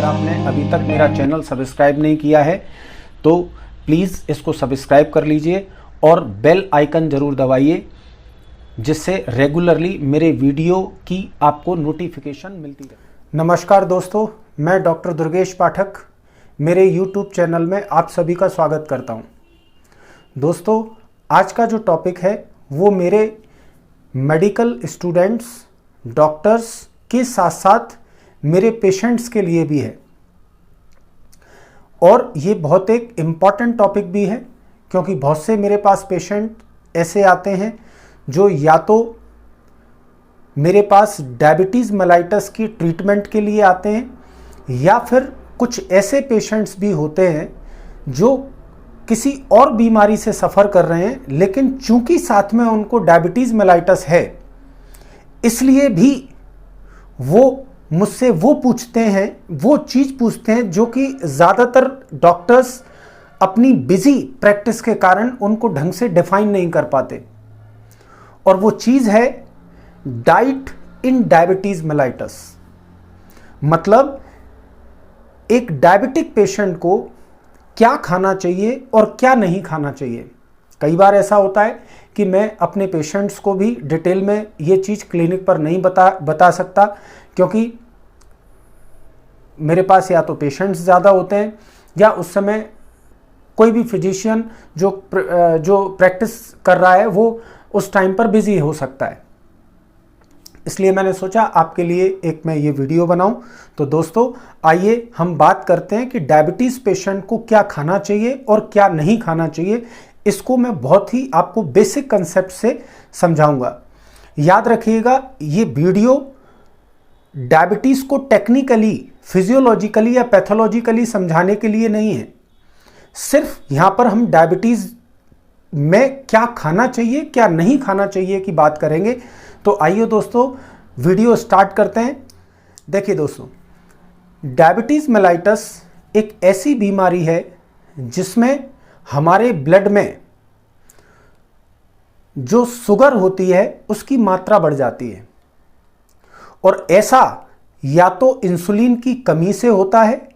आपने अभी तक मेरा चैनल सब्सक्राइब नहीं किया है तो प्लीज़ इसको सब्सक्राइब कर लीजिए और बेल आइकन ज़रूर दबाइए, जिससे रेगुलरली मेरे वीडियो की आपको नोटिफिकेशन मिलती रहे। नमस्कार दोस्तों, मैं डॉक्टर दुर्गेश पाठक मेरे यूट्यूब चैनल में आप सभी का स्वागत करता हूं। दोस्तों, आज का जो टॉपिक है वो मेरे मेडिकल स्टूडेंट्स, डॉक्टर्स के साथ साथ मेरे पेशेंट्स के लिए भी है और ये बहुत एक इम्पॉर्टेंट टॉपिक भी है, क्योंकि बहुत से मेरे पास पेशेंट ऐसे आते हैं जो या तो मेरे पास डायबिटीज़ मेलाइटस की ट्रीटमेंट के लिए आते हैं या फिर कुछ ऐसे पेशेंट्स भी होते हैं जो किसी और बीमारी से सफ़र कर रहे हैं, लेकिन चूंकि साथ में उनको डायबिटीज़ मेलाइटस है इसलिए भी वो मुझसे वो पूछते हैं, वो चीज़ पूछते हैं जो कि ज़्यादातर डॉक्टर्स अपनी बिजी प्रैक्टिस के कारण उनको ढंग से डिफाइन नहीं कर पाते, और वो चीज़ है डाइट इन डायबिटीज़ मेलाइटस। मतलब एक डायबिटिक पेशेंट को क्या खाना चाहिए और क्या नहीं खाना चाहिए। कई बार ऐसा होता है कि मैं अपने पेशेंट्स को भी डिटेल में ये चीज़ क्लिनिक पर नहीं बता सकता, क्योंकि मेरे पास या तो पेशेंट्स ज़्यादा होते हैं या उस समय कोई भी फिजिशियन जो प्रैक्टिस कर रहा है वो उस टाइम पर बिजी हो सकता है। इसलिए मैंने सोचा आपके लिए एक मैं ये वीडियो बनाऊं। तो दोस्तों, आइए हम बात करते हैं कि डायबिटीज़ पेशेंट को क्या खाना चाहिए और क्या नहीं खाना चाहिए। इसको मैं बहुत ही आपको बेसिक कंसेप्ट से समझाऊंगा। याद रखिएगा, ये वीडियो डायबिटीज़ को टेक्निकली, फिजियोलॉजिकली या पैथोलॉजिकली समझाने के लिए नहीं है। सिर्फ यहाँ पर हम डायबिटीज़ में क्या खाना चाहिए, क्या नहीं खाना चाहिए की बात करेंगे। तो आइए दोस्तों, वीडियो स्टार्ट करते हैं। देखिए दोस्तों, डायबिटीज़ मेलाइटस एक ऐसी बीमारी है जिसमें हमारे ब्लड में जो शुगर होती है उसकी मात्रा बढ़ जाती है, और ऐसा या तो इंसुलिन की कमी से होता है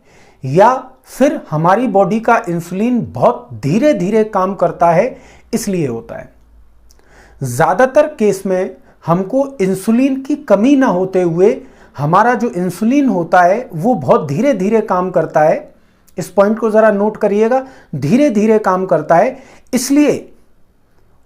या फिर हमारी बॉडी का इंसुलिन बहुत धीरे धीरे काम करता है, इसलिए होता है। ज़्यादातर केस में हमको इंसुलिन की कमी ना होते हुए हमारा जो इंसुलिन होता है वो बहुत धीरे धीरे काम करता है। इस पॉइंट को ज़रा नोट करिएगा, धीरे धीरे काम करता है, इसलिए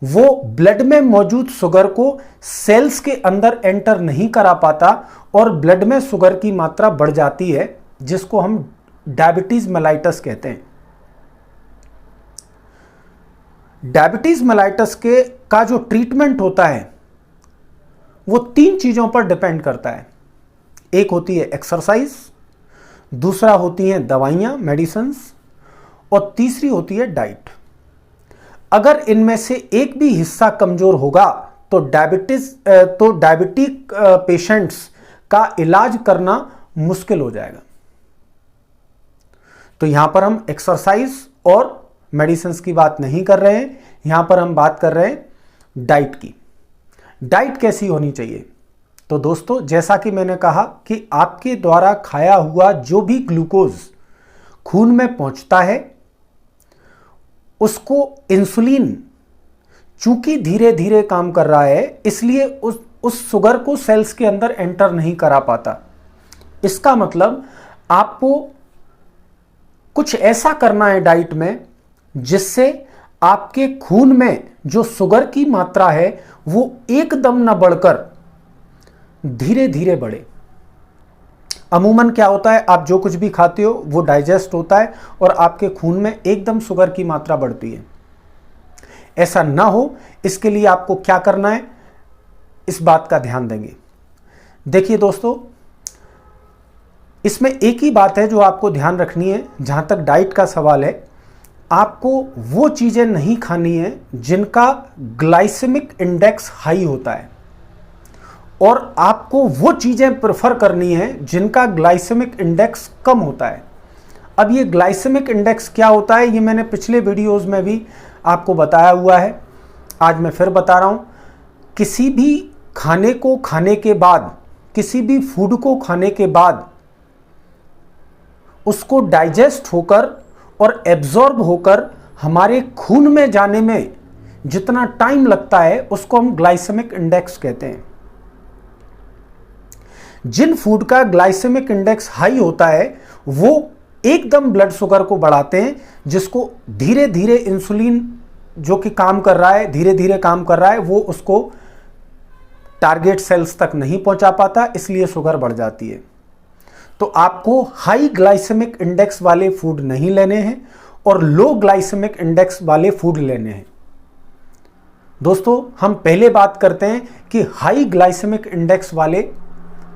वो ब्लड में मौजूद शुगर को सेल्स के अंदर एंटर नहीं करा पाता और ब्लड में शुगर की मात्रा बढ़ जाती है, जिसको हम डायबिटीज़ मेलाइटस कहते हैं। डायबिटीज़ मेलाइटस का जो ट्रीटमेंट होता है वो 3 चीज़ों पर डिपेंड करता है। एक होती है एक्सरसाइज, दूसरा होती हैं दवाइयाँ, मेडिसिन्स, और तीसरी होती है डाइट। अगर इनमें से एक भी हिस्सा कमज़ोर होगा तो डायबिटिक पेशेंट्स का इलाज करना मुश्किल हो जाएगा। तो यहाँ पर हम एक्सरसाइज और मेडिसिन्स की बात नहीं कर रहे हैं, यहाँ पर हम बात कर रहे हैं डाइट की। डाइट कैसी होनी चाहिए? तो दोस्तों, जैसा कि मैंने कहा कि आपके द्वारा खाया हुआ जो भी ग्लूकोज खून में पहुंचता है उसको इंसुलिन चूंकि धीरे धीरे काम कर रहा है, इसलिए उस शुगर को सेल्स के अंदर एंटर नहीं करा पाता। इसका मतलब आपको कुछ ऐसा करना है डाइट में जिससे आपके खून में जो शुगर की मात्रा है वो एकदम ना बढ़कर धीरे धीरे बढ़े। अमूमन क्या होता है, आप जो कुछ भी खाते हो वो डाइजेस्ट होता है और आपके खून में एकदम शुगर की मात्रा बढ़ती है। ऐसा ना हो, इसके लिए आपको क्या करना है, इस बात का ध्यान देंगे। देखिए दोस्तों, इसमें एक ही बात है जो आपको ध्यान रखनी है। जहां तक डाइट का सवाल है, आपको वो चीजें नहीं खानी है जिनका ग्लाइसेमिक इंडेक्स हाई होता है, और आपको वो चीज़ें प्रेफर करनी है जिनका ग्लाइसेमिक इंडेक्स कम होता है। अब ये ग्लाइसेमिक इंडेक्स क्या होता है, ये मैंने पिछले वीडियोस में भी आपको बताया हुआ है, आज मैं फिर बता रहा हूँ। किसी भी खाने को खाने के बाद, किसी भी फूड को खाने के बाद उसको डाइजेस्ट होकर और एब्जॉर्ब होकर हमारे खून में जाने में जितना टाइम लगता है उसको हम ग्लाइसेमिक इंडेक्स कहते हैं। जिन फूड का ग्लाइसेमिक इंडेक्स हाई होता है वो एकदम ब्लड शुगर को बढ़ाते हैं, जिसको धीरे धीरे इंसुलिन जो कि काम कर रहा है, धीरे धीरे काम कर रहा है, वो उसको टारगेट सेल्स तक नहीं पहुंचा पाता, इसलिए शुगर बढ़ जाती है। तो आपको हाई ग्लाइसेमिक इंडेक्स वाले फूड नहीं लेने हैं और लो ग्लाइसेमिक इंडेक्स वाले फूड लेने हैं। दोस्तों, हम पहले बात करते हैं कि हाई ग्लाइसेमिक इंडेक्स वाले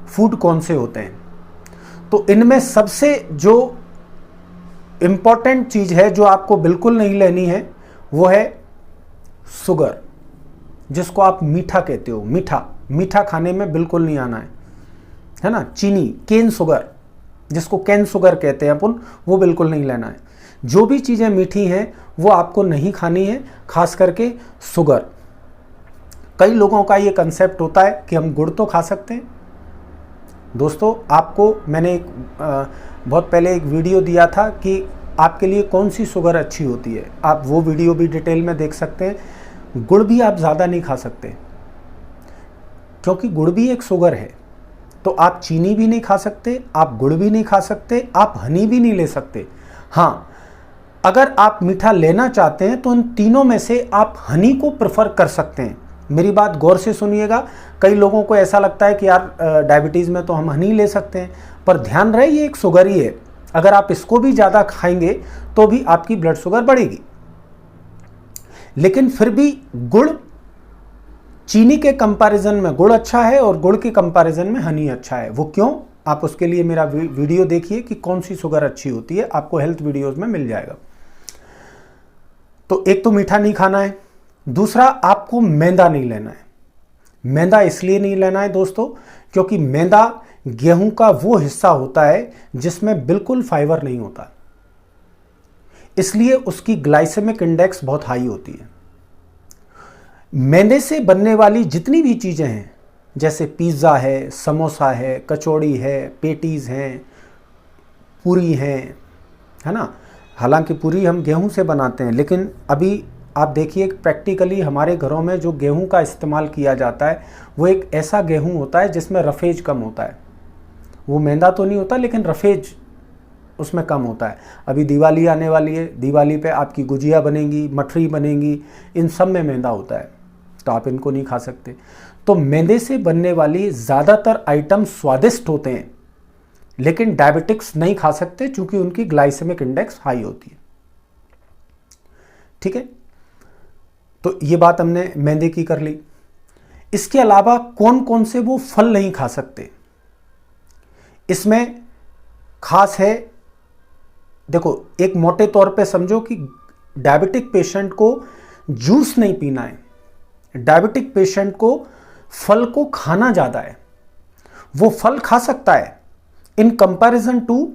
फूड कौन से होते हैं। तो इनमें सबसे जो इंपॉर्टेंट चीज है जो आपको बिल्कुल नहीं लेनी है वो है शुगर, जिसको आप मीठा कहते हो। मीठा खाने में बिल्कुल नहीं आना है ना। चीनी, केन शुगर, जिसको कैन शुगर कहते हैं अपन, वो बिल्कुल नहीं लेना है। जो भी चीज़ें मीठी हैं वो आपको नहीं खानी है, खास करके शुगर। कई लोगों का ये कंसेप्ट होता है कि हम गुड़ तो खा सकते हैं। दोस्तों, आपको मैंने बहुत पहले एक वीडियो दिया था कि आपके लिए कौन सी शुगर अच्छी होती है, आप वो वीडियो भी डिटेल में देख सकते हैं। गुड़ भी आप ज़्यादा नहीं खा सकते क्योंकि गुड़ भी एक शुगर है। तो आप चीनी भी नहीं खा सकते, आप गुड़ भी नहीं खा सकते, आप हनी भी नहीं ले सकते। हाँ, अगर आप मीठा लेना चाहते हैं तो इन तीनों में से आप हनी को प्रेफर कर सकते हैं। मेरी बात गौर से सुनिएगा। कई लोगों को ऐसा लगता है कि यार डायबिटीज़ में तो हम हनी ले सकते हैं, पर ध्यान रहे ये एक शुगर ही है। अगर आप इसको भी ज़्यादा खाएंगे तो भी आपकी ब्लड शुगर बढ़ेगी। लेकिन फिर भी गुड़, चीनी के कंपैरिजन में गुड़ अच्छा है और गुड़ के कंपैरिजन में हनी अच्छा है। वो क्यों, आप उसके लिए मेरा वीडियो देखिए कि कौन सी शुगर अच्छी होती है, आपको हेल्थ वीडियोस में मिल जाएगा। तो एक तो मीठा नहीं खाना है, दूसरा आपको मैदा नहीं लेना है। मैदा इसलिए नहीं लेना है दोस्तों क्योंकि मैदा गेहूं का वो हिस्सा होता है जिसमें बिल्कुल फाइबर नहीं होता, इसलिए उसकी ग्लाइसेमिक इंडेक्स बहुत हाई होती है। मैदे से बनने वाली जितनी भी चीज़ें हैं, जैसे पिज़्ज़ा है, समोसा है, कचौड़ी है, पेटीज़ हैं, पूरी हैं, है ना। हालांकि पूरी हम गेहूं से बनाते हैं, लेकिन अभी आप देखिए प्रैक्टिकली हमारे घरों में जो गेहूं का इस्तेमाल किया जाता है वो एक ऐसा गेहूं होता है जिसमें रफेज कम होता है। वो मैदा तो नहीं होता लेकिन रफेज उसमें कम होता है। अभी दिवाली आने वाली है, दिवाली पे आपकी गुजिया बनेंगी, मठरी बनेंगी, इन सब में मैदा होता है, तो आप इनको नहीं खा सकते। तो मैदे से बनने वाली ज़्यादातर आइटम स्वादिष्ट होते हैं, लेकिन डायबिटिक्स नहीं खा सकते क्योंकि उनकी ग्लाइसेमिक इंडेक्स हाई होती है। ठीक है, तो ये बात हमने मैदे की कर ली। इसके अलावा कौन कौन से वो फल नहीं खा सकते, इसमें खास है। देखो, एक मोटे तौर पे समझो कि डायबिटिक पेशेंट को जूस नहीं पीना है, डायबिटिक पेशेंट को फल को खाना ज़्यादा है। वो फल खा सकता है इन कंपैरिजन टू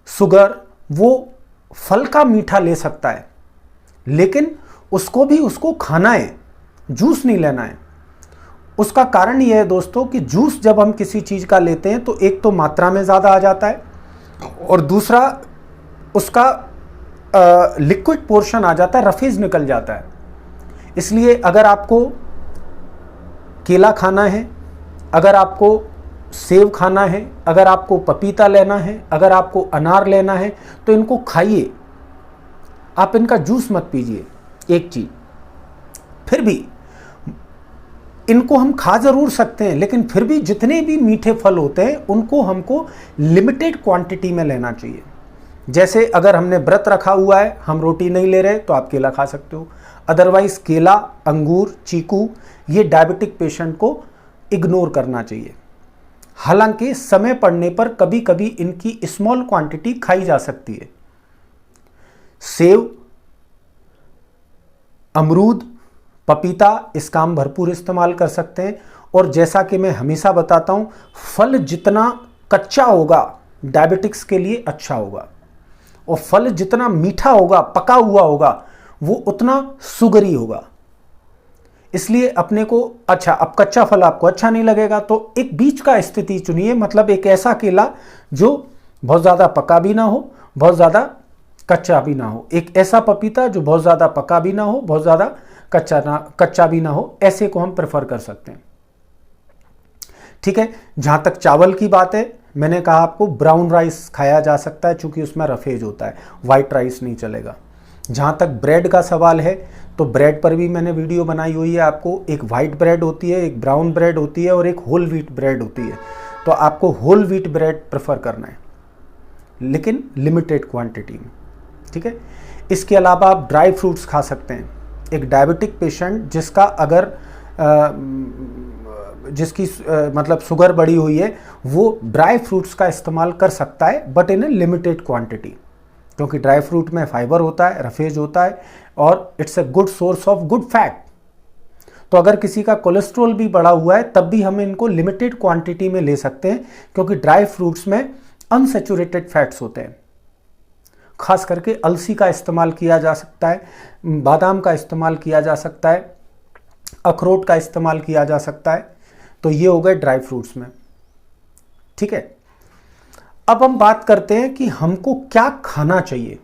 शुगर, वो फल का मीठा ले सकता है, लेकिन उसको खाना है, जूस नहीं लेना है। उसका कारण यह है दोस्तों कि जूस जब हम किसी चीज़ का लेते हैं तो एक तो मात्रा में ज़्यादा आ जाता है और दूसरा उसका लिक्विड पोर्शन आ जाता है, रफेज निकल जाता है। इसलिए अगर आपको केला खाना है, अगर आपको सेब खाना है, अगर आपको पपीता लेना है, अगर आपको अनार लेना है, तो इनको खाइए, आप इनका जूस मत पीजिए। एक चीज, फिर भी इनको हम खा जरूर सकते हैं, लेकिन फिर भी जितने भी मीठे फल होते हैं उनको हमको लिमिटेड क्वांटिटी में लेना चाहिए। जैसे अगर हमने व्रत रखा हुआ है, हम रोटी नहीं ले रहे, तो आप केला खा सकते हो। अदरवाइज केला, अंगूर, चीकू, ये डायबिटिक पेशेंट को इग्नोर करना चाहिए। हालांकि समय पड़ने पर कभी कभी इनकी स्मॉल क्वांटिटी खाई जा सकती है। सेब, अमरूद, पपीता, इसका हम भरपूर इस्तेमाल कर सकते हैं। और जैसा कि मैं हमेशा बताता हूं, फल जितना कच्चा होगा डायबिटिक्स के लिए अच्छा होगा, और फल जितना मीठा होगा, पका हुआ होगा, वो उतना शुगरी होगा। इसलिए अपने को, अच्छा अब कच्चा फल आपको अच्छा नहीं लगेगा तो एक बीच का स्थिति चुनिए, मतलब एक ऐसा केला जो बहुत ज़्यादा पका भी ना हो बहुत ज़्यादा कच्चा भी ना हो, एक ऐसा पपीता जो बहुत ज़्यादा पका भी ना हो, बहुत ज़्यादा कच्चा भी ना हो, ऐसे को हम प्रेफर कर सकते हैं। ठीक है। जहाँ तक चावल की बात है, मैंने कहा आपको ब्राउन राइस खाया जा सकता है क्योंकि उसमें रफेज होता है, वाइट राइस नहीं चलेगा। जहाँ तक ब्रेड का सवाल है तो ब्रेड पर भी मैंने वीडियो बनाई हुई है आपको। एक वाइट ब्रेड होती है, एक ब्राउन ब्रेड होती है और एक होल व्हीट ब्रेड होती है। तो आपको होल व्हीट ब्रेड प्रेफर करना है, लेकिन लिमिटेड क्वांटिटी में। ठीक है। इसके अलावा आप ड्राई फ्रूट्स खा सकते हैं। एक डायबिटिक पेशेंट जिसका अगर जिसकी मतलब शुगर बढ़ी हुई है, वो ड्राई फ्रूट्स का इस्तेमाल कर सकता है, but in A limited quantity, क्योंकि ड्राई फ्रूट में फाइबर होता है, रफेज होता है और it's a good source of good fat. तो अगर किसी का कोलेस्ट्रॉल भी बढ़ा हुआ है तब भी हम इनको लिमिटेड क्वांटिटी में ले सकते हैं, क्योंकि ड्राई फ्रूट्स में अनसैचुरेटेड फैट्स होते हैं। खास करके अलसी का इस्तेमाल किया जा सकता है, बादाम का इस्तेमाल किया जा सकता है, अखरोट का इस्तेमाल किया जा सकता है। तो ये हो गए ड्राई फ्रूट्स में। ठीक है। अब हम बात करते हैं कि हमको क्या खाना चाहिए।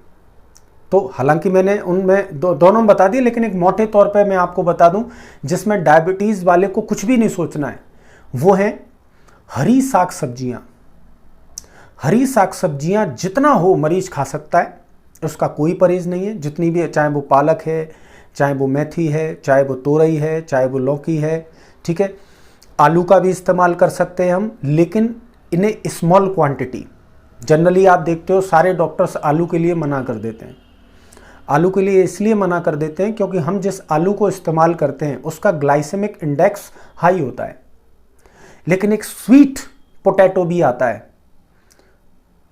तो हालांकि मैंने उनमें दोनों बता दिए, लेकिन एक मोटे तौर पे मैं आपको बता दूं जिसमें डायबिटीज वाले को कुछ भी नहीं सोचना है, वो है हरी साग सब्जियां। हरी साग सब्जियां जितना हो मरीज खा सकता है, उसका कोई परहेज नहीं है। जितनी भी, चाहे वो पालक है, चाहे वो मेथी है, चाहे वो तोरई है, चाहे वो लौकी है। ठीक है। आलू का भी इस्तेमाल कर सकते हैं हम, लेकिन इन्हें स्मॉल क्वांटिटी। जनरली आप देखते हो सारे डॉक्टर्स आलू के लिए मना कर देते हैं। आलू के लिए इसलिए मना कर देते हैं क्योंकि हम जिस आलू को इस्तेमाल करते हैं उसका ग्लाइसेमिक इंडेक्स हाई होता है। लेकिन एक स्वीट पोटैटो भी आता है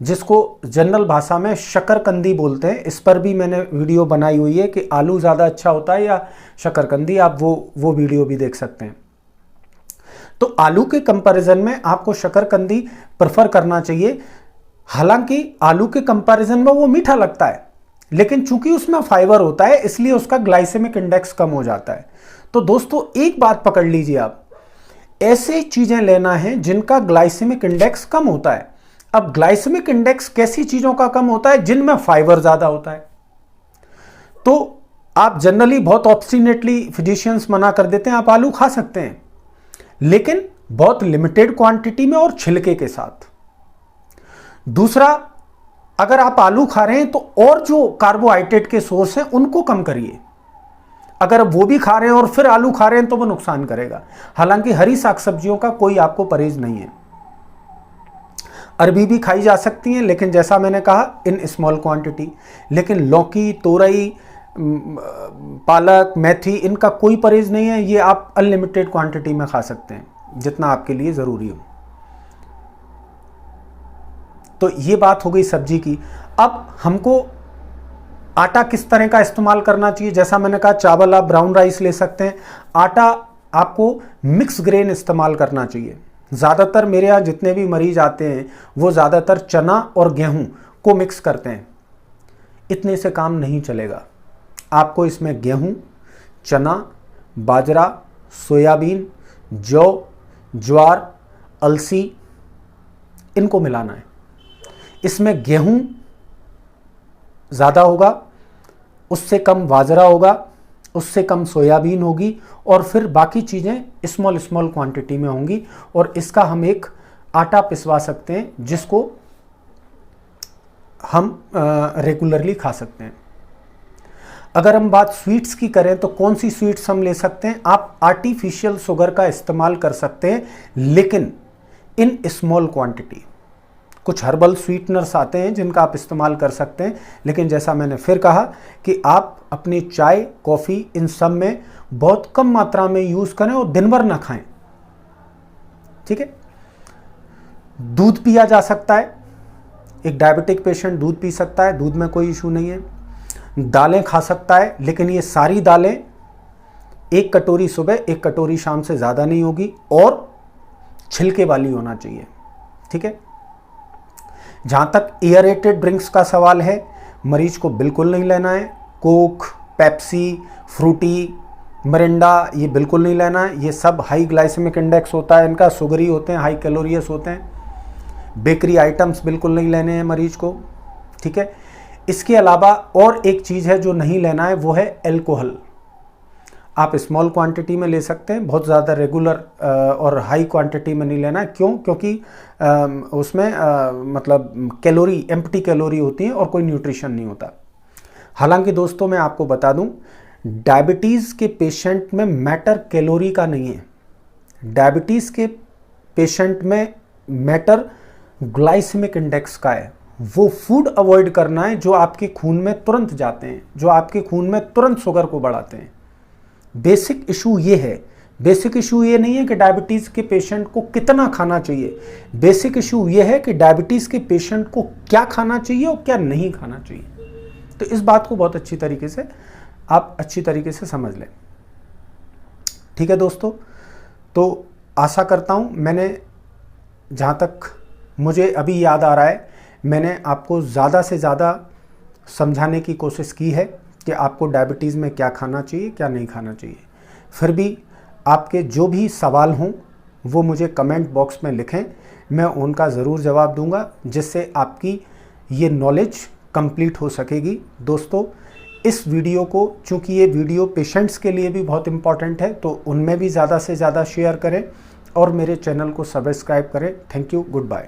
जिसको जनरल भाषा में शकरकंदी बोलते हैं। इस पर भी मैंने वीडियो बनाई हुई है कि आलू ज़्यादा अच्छा होता है या शकरकंदी, आप वो वीडियो भी देख सकते हैं। तो आलू के कंपैरिजन में आपको शकरकंदी प्रेफर करना चाहिए। हालांकि आलू के कंपैरिजन में वो मीठा लगता है, लेकिन चूंकि उसमें फाइबर होता है इसलिए उसका ग्लाइसेमिक इंडेक्स कम हो जाता है। तो दोस्तों एक बात पकड़ लीजिए, आप ऐसे चीजें लेना है जिनका ग्लाइसेमिक इंडेक्स कम होता है। अब ग्लाइसेमिक इंडेक्स कैसी चीजों का कम होता है? जिनमें फाइबर ज्यादा होता है। तो आप जनरली बहुत ऑब्स्टिनेटली फिजिशियंस मना कर देते हैं, आप आलू खा सकते हैं, लेकिन बहुत लिमिटेड क्वांटिटी में और छिलके के साथ। दूसरा, अगर आप आलू खा रहे हैं तो और जो कार्बोहाइड्रेट के सोर्स हैं उनको कम करिए। अगर वो भी खा रहे हैं और फिर आलू खा रहे हैं तो वो नुकसान करेगा। हालांकि हरी साग सब्जियों का कोई आपको परहेज नहीं है। अरबी भी खाई जा सकती हैं, लेकिन जैसा मैंने कहा इन स्मॉल क्वांटिटी। लेकिन लौकी, तोरई, पालक, मेथी, इनका कोई परहेज नहीं है। ये आप अनलिमिटेड क्वांटिटी में खा सकते हैं, जितना आपके लिए ज़रूरी हो। तो ये बात हो गई सब्जी की। अब हमको आटा किस तरह का इस्तेमाल करना चाहिए? जैसा मैंने कहा, चावल आप ब्राउन राइस ले सकते हैं। आटा आपको मिक्स ग्रेन इस्तेमाल करना चाहिए। ज़्यादातर मेरे यहाँ जितने भी मरीज आते हैं वो ज़्यादातर चना और गेहूं को मिक्स करते हैं। इतने से काम नहीं चलेगा। आपको इसमें गेहूं, चना, बाजरा, सोयाबीन, जौ, ज्वार, अलसी, इनको मिलाना है। इसमें गेहूं ज़्यादा होगा, उससे कम बाजरा होगा, उससे कम सोयाबीन होगी, और फिर बाकी चीज़ें स्मॉल स्मॉल क्वांटिटी में होंगी। और इसका हम एक आटा पिसवा सकते हैं जिसको हम रेगुलरली खा सकते हैं। अगर हम बात स्वीट्स की करें तो कौन सी स्वीट्स हम ले सकते हैं? आप आर्टिफिशियल शुगर का इस्तेमाल कर सकते हैं, लेकिन इन स्मॉल क्वांटिटी। कुछ हर्बल स्वीटनर्स आते हैं जिनका आप इस्तेमाल कर सकते हैं, लेकिन जैसा मैंने फिर कहा कि आप अपनी चाय, कॉफ़ी, इन सब में बहुत कम मात्रा में यूज़ करें और दिन भर ना खाएं। ठीक है। दूध पिया जा सकता है। एक डायबिटिक पेशेंट दूध पी सकता है, दूध में कोई इशू नहीं है। दालें खा सकता है, लेकिन ये सारी दालें 1 कटोरी सुबह 1 कटोरी शाम से ज़्यादा नहीं होगी, और छिलके वाली होना चाहिए। ठीक है। जहाँ तक एयरेटेड ड्रिंक्स का सवाल है, मरीज को बिल्कुल नहीं लेना है। कोक, पेप्सी, फ्रूटी, मिरिंडा, ये बिल्कुल नहीं लेना है। ये सब हाई ग्लाइसेमिक इंडेक्स होता है इनका, शुगरी होते हैं, हाई कैलोरियस होते हैं। बेकरी आइटम्स बिल्कुल नहीं लेने हैं मरीज को। ठीक है। इसके अलावा और एक चीज़ है जो नहीं लेना है, वो है अल्कोहल। आप स्मॉल क्वांटिटी में ले सकते हैं, बहुत ज़्यादा रेगुलर और हाई क्वांटिटी में नहीं लेना है। क्यों? क्योंकि उसमें मतलब कैलोरी, एम्प्टी कैलोरी होती है और कोई न्यूट्रिशन नहीं होता। हालांकि दोस्तों मैं आपको बता दूं, डायबिटीज़ के पेशेंट में मैटर कैलोरी का नहीं है। डायबिटीज़ के पेशेंट में मैटर ग्लाइसेमिक इंडेक्स का है। वो फूड अवॉइड करना है जो आपके खून में तुरंत जाते हैं, जो आपके खून में तुरंत शुगर को बढ़ाते हैं। बेसिक इशू ये है। बेसिक इशू ये नहीं है कि डायबिटीज़ के पेशेंट को कितना खाना चाहिए। बेसिक इशू ये है कि डायबिटीज़ के पेशेंट को क्या खाना चाहिए और क्या नहीं खाना चाहिए। तो इस बात को बहुत अच्छी तरीके से आप अच्छी तरीके से समझ लें। ठीक है दोस्तों, तो आशा करता हूँ मैंने, जहाँ तक मुझे अभी याद आ रहा है, मैंने आपको ज़्यादा से ज़्यादा समझाने की कोशिश की है कि आपको डायबिटीज़ में क्या खाना चाहिए, क्या नहीं खाना चाहिए। फिर भी आपके जो भी सवाल हों वो मुझे कमेंट बॉक्स में लिखें, मैं उनका ज़रूर जवाब दूंगा, जिससे आपकी ये नॉलेज कंप्लीट हो सकेगी। दोस्तों इस वीडियो को, चूँकि ये वीडियो पेशेंट्स के लिए भी बहुत इम्पॉर्टेंट है, तो उनमें भी ज़्यादा से ज़्यादा शेयर करें और मेरे चैनल को सब्सक्राइब करें। Thank you, good bye.